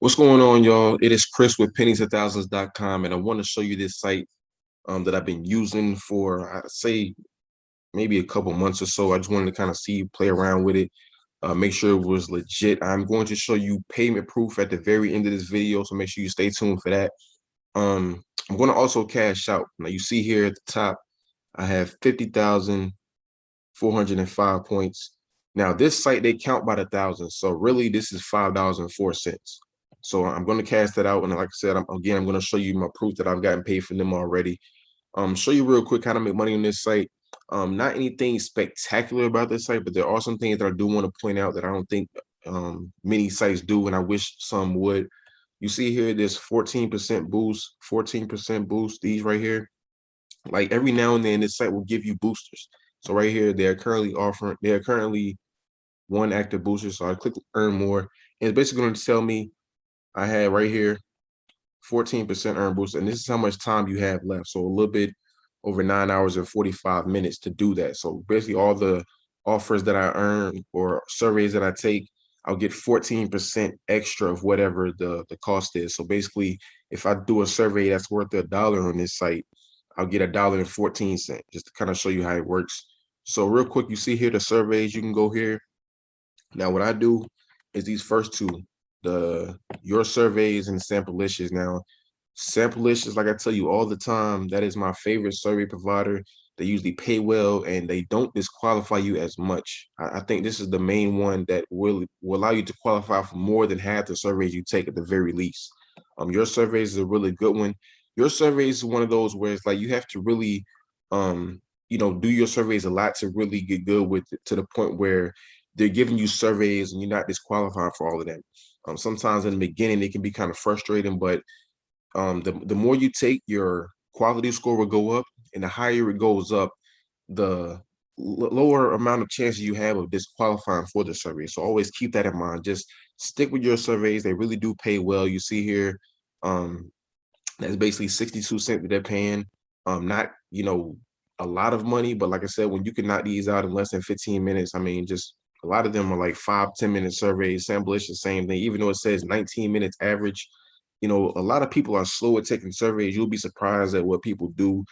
What's going on, y'all? It is Chris with pennies1000s.com, and I want to show you this site that I've been using for, I'd say, maybe a couple months or so. I just wanted to kind of see, play around with it, make sure it was legit. I'm going to show you payment proof at the very end of this video, so make sure you stay tuned for that. I'm going to also cash out. Now, you see here at the top, I have 50,405 points. Now, this site, they count by the thousands, so really, this is $5.04. So I'm going to cast that out, and like I said, I'm going to show you my proof that I've gotten paid from them already. Show you real quick how to make money on this site. Not anything spectacular about this site, but there are some things that I do want to point out that I don't think many sites do, and I wish some would. You see here, this 14% boost, 14% boost. These right here, like every now and then, this site will give you boosters. So right here, they are currently one active booster. So I click earn more, and it's basically going to tell me I had right here 14% earn boost, and this is how much time you have left. So a little bit over 9 hours and 45 minutes to do that. So basically, all the offers that I earn or surveys that I take, I'll get 14% extra of whatever the cost is. So basically, if I do a survey that's worth $1 on this site, I'll get $1.14, just to kind of show you how it works. So real quick, you see here the surveys, you can go here. Now, what I do is these first two, the your surveys and Samplicious. Now, Samplicious, like I tell you all the time, that is my favorite survey provider. They usually pay well and they don't disqualify you as much. I think this is the main one that will allow you to qualify for more than half the surveys you take at the very least. Your surveys is a really good one. Your surveys is one of those where it's like you have to really do your surveys a lot to really get good with it, to the point where they're giving you surveys and you're not disqualified for all of them. Sometimes in the beginning it can be kind of frustrating, but the more you take, your quality score will go up, and the higher it goes up, the lower amount of chances you have of disqualifying for the survey. So always keep that in mind. Just stick with your surveys. They really do pay well. You see here, um, that's basically 62 cents that they're paying. Not, a lot of money, but like I said, when you can knock these out in less than 15 minutes, I mean, just a lot of them are like 5, 10 minute surveys. Samblish, the same thing, even though it says 19 minutes average. A lot of people are slow at taking surveys. You'll be surprised at what people do.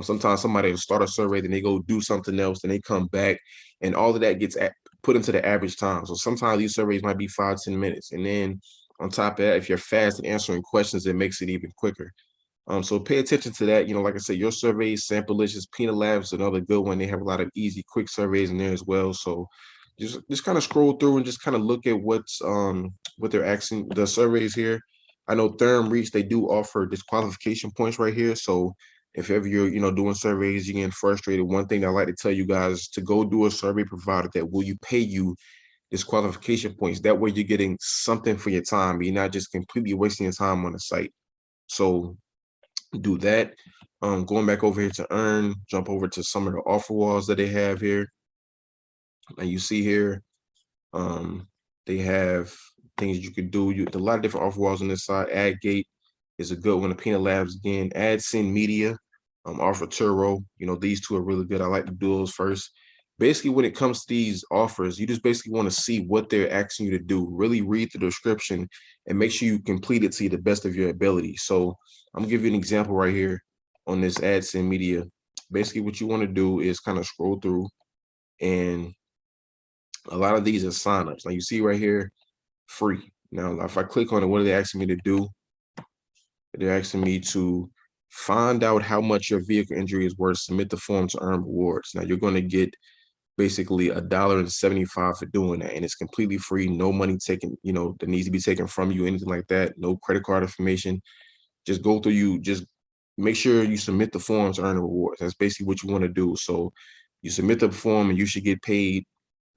Sometimes somebody will start a survey, then they go do something else, then they come back, and all of that gets put into the average time. So sometimes these surveys might be 5, 10 minutes. And then on top of that, if you're fast at answering questions, it makes it even quicker. So pay attention to that. Like I said, your surveys, Samplicious, Peanut Labs, another good one. They have a lot of easy, quick surveys in there as well. So just kind of scroll through and just kind of look at what they're asking the surveys here. I know Therm Reach, they do offer disqualification points right here. So if ever you're doing surveys, you're getting frustrated, one thing I like to tell you guys is to go do a survey provider that will you pay you disqualification points. That way you're getting something for your time. You're not just completely wasting your time on the site. So do that. Going back over here to earn, jump over to some of the offer walls that they have here. And you see here, they have things you can do. A lot of different offer walls on this side. AdGate is a good one. The Peanut Labs again. AdSend Media, Offer Turo. These two are really good. I like to do those first. Basically, when it comes to these offers, you just basically want to see what they're asking you to do. Really read the description and make sure you complete it to the best of your ability. So I'm gonna give you an example right here on this AdSend Media. Basically, what you want to do is kind of scroll through, and a lot of these are signups. Like you see right here, free. Now, if I click on it, what are they asking me to do? They're asking me to find out how much your vehicle injury is worth, submit the form to earn rewards. Now, you're going to get basically $1.75 for doing that, and it's completely free. No money taken, that needs to be taken from you, anything like that. No credit card information. Just go through just make sure you submit the forms to earn the rewards. That's basically what you want to do. So you submit the form and you should get paid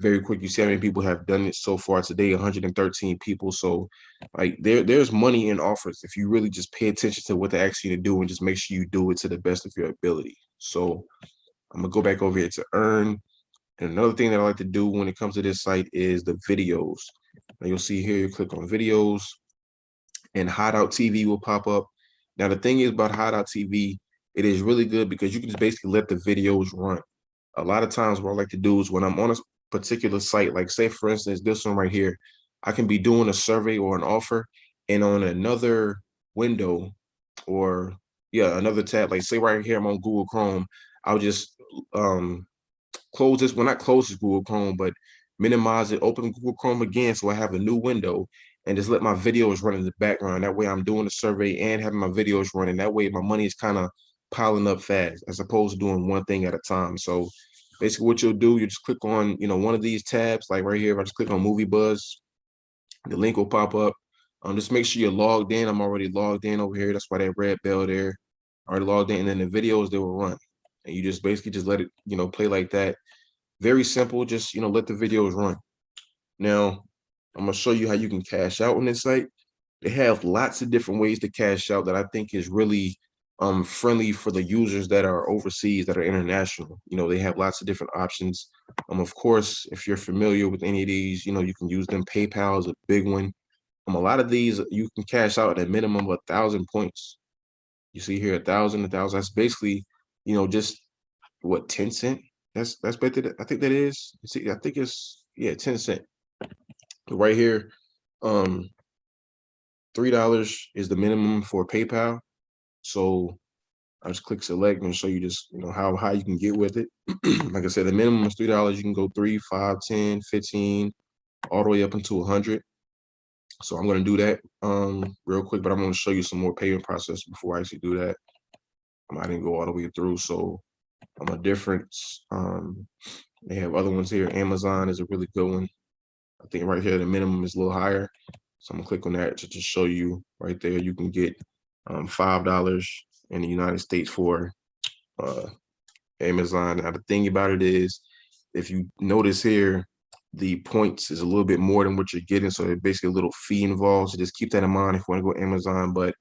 very quick. You see how many people have done it so far today, 113 people. So like there's money in offers if you really just pay attention to what they ask you to do and just make sure you do it to the best of your ability. So I'm gonna go back over here to earn. And another thing that I like to do when it comes to this site is the videos. Now you'll see here, you click on videos and Hideout TV will pop up. Now, the thing is about Hideout TV, it is really good because you can just basically let the videos run. A lot of times what I like to do is when I'm on a particular site, like say, for instance, this one right here, I can be doing a survey or an offer, and on another window, or yeah, another tab, like say right here I'm on Google Chrome, I'll just close this, well not close this Google Chrome, but minimize it, open Google Chrome again so I have a new window, and just let my videos run in the background. That way I'm doing the survey and having my videos running. That way my money is kind of piling up fast as opposed to doing one thing at a time. So basically what you'll do, you just click on, one of these tabs, like right here, if I just click on Movie Buzz, the link will pop up. Just make sure you're logged in. I'm already logged in over here. That's why that red bell there. Already logged in, and then the videos, they will run. And you just basically just let it, play like that. Very simple. Just, let the videos run. Now, I'm gonna show you how you can cash out on this site. They have lots of different ways to cash out that I think is really friendly for the users that are overseas, that are international. They have lots of different options. Of course, if you're familiar with any of these, you can use them. PayPal is a big one. A lot of these you can cash out at a minimum of 1,000 points. You see here, 1,000. That's basically, just what, 10 cent? That's better. I think that is. See, I think it's, yeah, 10 cent. Right here, $3 is the minimum for PayPal. So I just click select and show you just, how high you can get with it. Like I said, the minimum is $3. You can go 3, 5, 10, 15, all the way up into 100. So I'm going to do that real quick, but I'm going to show you some more payment process before I actually do that. I didn't go all the way through. So I'm a difference. They have other ones here. Amazon is a really good one. I think right here, the minimum is a little higher. So I'm gonna click on that to just show you right there. You can get $5 in the United States for Amazon. Now, the thing about it is, if you notice here, the points is a little bit more than what you're getting. So there's basically a little fee involved. So just keep that in mind if you want to go Amazon. But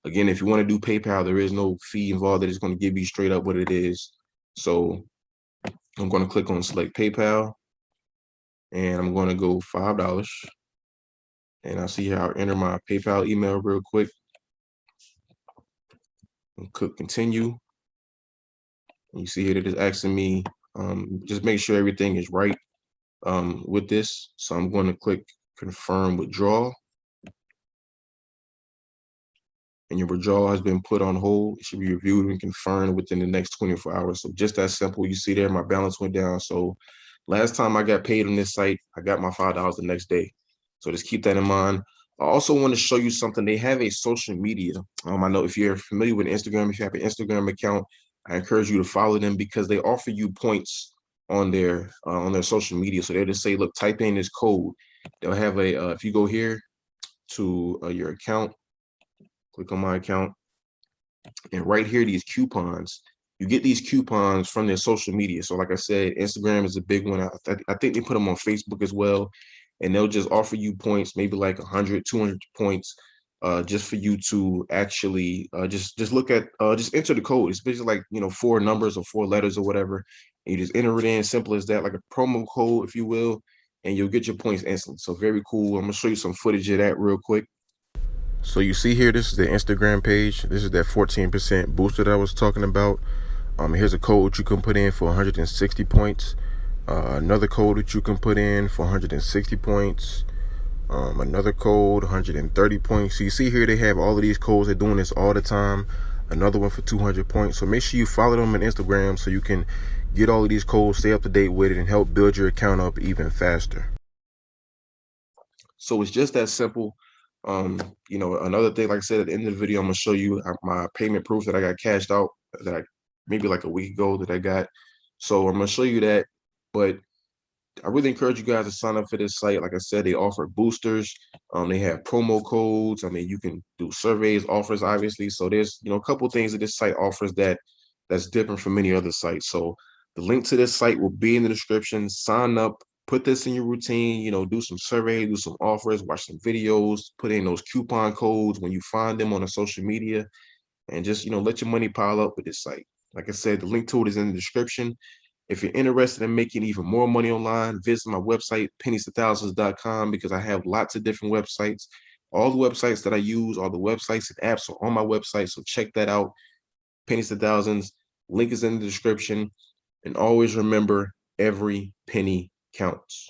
again, if you want to do PayPal, there is no fee involved. That is going to give you straight up what it is. So I'm going to click on select PayPal, and I'm going to go $5. And I'll see how I enter my PayPal email real quick. And click continue. And you see here that it's asking me, just make sure everything is right with this. So I'm going to click confirm withdrawal. And your withdrawal has been put on hold. It should be reviewed and confirmed within the next 24 hours. So just that simple. You see there, my balance went down. So last time I got paid on this site, I got my $5 the next day. So just keep that in mind. I also want to show you something. They have a social media. I know if you're familiar with Instagram, if you have an Instagram account, I encourage you to follow them because they offer you points on their social media. So they'll just say, look, type in this code. They'll have a, if you go here to your account, click on my account, and right here, these coupons, you get these coupons from their social media. So like I said, Instagram is a big one. I think they put them on Facebook as well. And they'll just offer you points, maybe like 100, 200 points, just for you to actually just look at, just enter the code. It's basically like, 4 numbers or 4 letters or whatever. And you just enter it in, simple as that, like a promo code, if you will, and you'll get your points instantly. So very cool. I'm gonna show you some footage of that real quick. So you see here, this is the Instagram page. This is that 14% booster that I was talking about. Here's a code you can put in for 160 points. Another code that you can put in for 160 points. Another code, 130 points. So you see here, they have all of these codes. They're doing this all the time. Another one for 200 points. So make sure you follow them on Instagram so you can get all of these codes, stay up to date with it, and help build your account up even faster. So it's just that simple. Another thing, like I said, at the end of the video, I'm gonna show you my payment proof that I got cashed out, that I maybe like a week ago that I got. So I'm gonna show you that. But I really encourage you guys to sign up for this site. Like I said, they offer boosters. They have promo codes. I mean, you can do surveys, offers, obviously. So there's, a couple things that this site offers that's different from many other sites. So the link to this site will be in the description. Sign up, put this in your routine, do some surveys, do some offers, watch some videos, put in those coupon codes when you find them on the social media, and just, let your money pile up with this site. Like I said, the link to it is in the description. If you're interested in making even more money online, visit my website, pennies2thousands.com, because I have lots of different websites. All the websites that I use, all the websites and apps are on my website. So check that out. Pennies to Thousands. Link is in the description. And always remember, every penny counts.